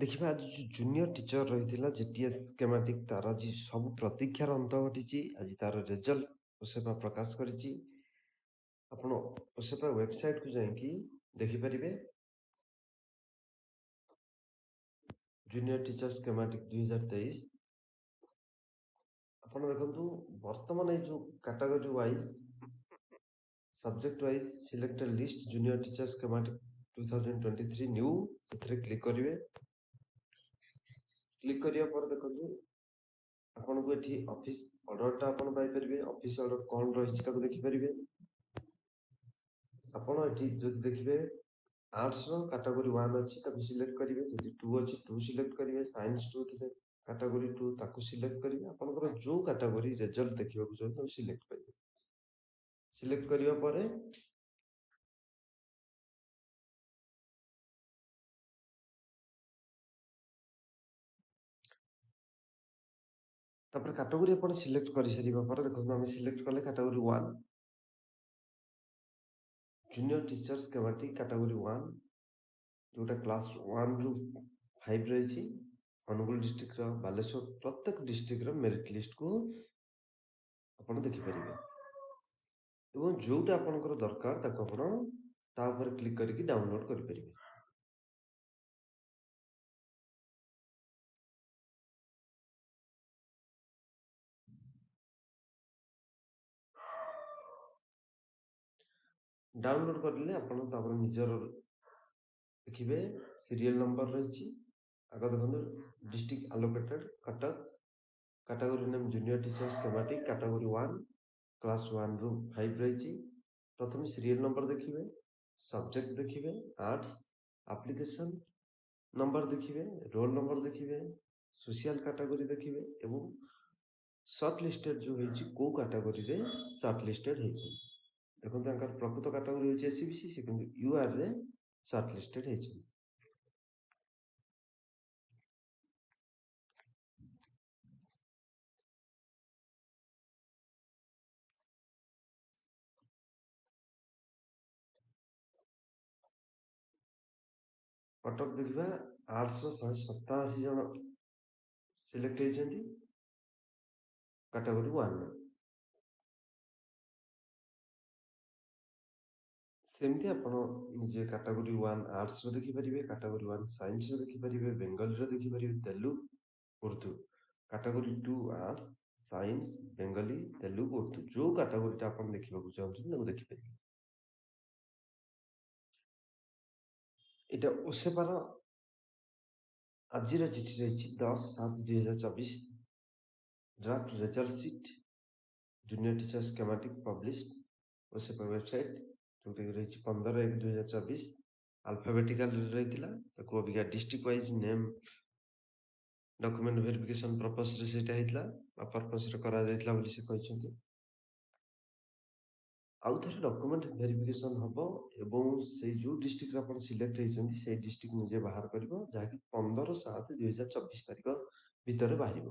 ଦେଖିବା ଆଜି junior teacher ରହିଥିଲା ଜିଟିଏସ୍ ସ୍କେମାଟିକ୍ ତାର ଆଜି ସବୁ ପ୍ରତୀକ୍ଷାର ଅନ୍ତ ଘଟିଛି। ଆଜି ତାର ରେଜଲ୍ଟ ଓସେପା ପ୍ରକାଶ କରିଛି। ଆପଣ ଓସେପା ୱେବସାଇଟକୁ ଯାଇକି ଦେଖିପାରିବେ। ଜୁନିୟର ଟିଚର ସ୍କେମାଟିକ୍ 2023 ଆପଣ ଦେଖନ୍ତୁ ବର୍ତ୍ତମାନ ଏଇ ଯୋଉ category wise subject wise selected list junior teacher schematic 2023 new ସେଥିରେ କ୍ଲିକ୍ କରିବେ। କ୍ଲିକ୍ କରିବା ପରେ ଦେଖନ୍ତୁ ଆପଣଙ୍କୁ ଏଠି ଅଫିସ ଅର୍ଡରଟା ଆପଣ ପାଇପାରିବେ। ଅଫିସ ଅର୍ଡର କ'ଣ ରହିଛି ତାକୁ ଦେଖିପାରିବେ। ଆପଣ ଏଠି ଯଦି ଦେଖିବେ ଆର୍ଟ୍ସର କାଟାଗୋରୀ 1 ଅଛି ତାକୁ ସିଲେକ୍ଟ କରିବେ। ଯଦି 2 ଅଛି 2 ସିଲେକ୍ଟ କରିବେ। ସାଇନ୍ସ 2 ଥିଲେ କାଟାଗୋରୀ 2 ତାକୁ ସିଲେକ୍ଟ କରିବେ। ଆପଣଙ୍କର ଯୋଉ କାଟାଗୋରୀ ରେଜଲ୍ଟ ଦେଖିବାକୁ ଚାହୁଁଛନ୍ତି ତାକୁ ସିଲେକ୍ଟ କରିବେ। ସିଲେକ୍ଟ କରିବା ପରେ ତାପରେ କାଟାଗୋରୀ ଆପଣ ସିଲେକ୍ଟ କରିସାରିବା ପରେ ଦେଖନ୍ତୁ ଆମେ ସିଲେକ୍ଟ କଲେ category 1 junior teacher schematic category 1 ଯୋଉଟା କ୍ଲାସ 1 ରୁ 5 ରହିଛି। ଅନୁଗୁଳ ଡିଷ୍ଟ୍ରିକ୍ଟର ବାଲେଶ୍ୱର ପ୍ରତ୍ୟେକ ଡିଷ୍ଟ୍ରିକ୍ଟର ମେରିଟ୍ ଲିଷ୍ଟକୁ ଆପଣ ଦେଖିପାରିବେ ଏବଂ ଯୋଉଟା ଆପଣଙ୍କର ଦରକାର ତାକୁ ଆପଣ ତା ଉପରେ କ୍ଲିକ୍ କରିକି ଡାଉନଲୋଡ୍ କରିପାରିବେ। ଡାଉନଲୋଡ୍ କରିଲେ ଆପଣ ତାପରେ ନିଜର ଦେଖିବେ ସିରିଏଲ ନମ୍ବର ରହିଛି। ଆଗ ଦେଖନ୍ତୁ district allocated Cuttack category name junior teacher schematic category 1 class 1 ରୁ 5 ରହିଛି। ପ୍ରଥମେ ସିରିଏଲ ନମ୍ବର ଦେଖିବେ, ସବଜେକ୍ଟ ଦେଖିବେ ଆର୍ଟ୍ସ, ଆପ୍ଲିକେସନ ନମ୍ବର ଦେଖିବେ, ରୋଲ ନମ୍ବର ଦେଖିବେ, ସୋସିଆଲ କାଟାଗୋରୀ ଦେଖିବେ ଏବଂ ସର୍ଟ ଲିଷ୍ଟେଡ୍ ଯୋଉ ହେଇଛି କୋଉ କାଟାଗୋରୀରେ ସର୍ଟ ଲିଷ୍ଟେଡ୍ ହେଇଛି। ଦେଖନ୍ତୁ ତାଙ୍କର ପ୍ରକୃତ କାଟାଗୋରୀ ହେଉଛି ଏସିବିସି, ସେ କିନ୍ତୁ ୟୁଆର୍ରେ ସର୍ଟ ଲିଷ୍ଟେଡ୍ ହେଇଛନ୍ତି। କଟକ ଦେଖିବା ଆର୍ଟ୍ସର 187 ଜଣ ସିଲେକ୍ଟ ହେଇଛନ୍ତି କାଟାଗୋରୀ 1 ରେ। ସେମିତି ଆପଣ ନିଜେ କାଟାଗୋରୀ 1 ଆର୍ଟ୍ସର ଦେଖିପାରିବେ, କାଟାଗୋରୀ 1 ସାଇନ୍ସର ଦେଖିପାରିବେ, ବେଙ୍ଗଲୀର ଦେଖିପାରିବେ, Telugu, Urdu. Category 2 arts, science, Bengali, Telugu, Urdu ଯୋଉ କାଟାଗୋରୀଟା ଆପଣ ଦେଖିବାକୁ ଚାହୁଁଛନ୍ତି ତାକୁ ଦେଖିପାରିବେ। এটা ଓସେପାର ଆଜିର ଚିଠି ରହିଛି 10/7/2024 draft result sheet junior teacher schematic publish OSEPA website ଯୋଉଟାକି ରହିଛି 15/1/2024 ଆଲଫାବେଟିକାଲରେ ରହିଥିଲା। ତାକୁ ଅବିକା district wise name document verification ପର୍ପସରେ ସେଇଟା ହେଇଥିଲା ବା ପର୍ପସରେ କରାଯାଇଥିଲା ବୋଲି ସେ କହିଛନ୍ତି। ଆଉ ଥରେ ଡକୁମେଣ୍ଟ ଭେରିଫିକେସନ ହବ ଏବଂ ସେଇ ଯୋଉ ଡିଷ୍ଟ୍ରିକ୍ଟରେ ଆପଣ ସିଲେକ୍ଟ ହେଇଛନ୍ତି ସେଇ ଡିଷ୍ଟ୍ରିକ୍ଟ ନିଜେ ବାହାର କରିବ, ଯାହାକି 15/7/2024 ତାରିଖ ଭିତରେ ବାହାରିବ।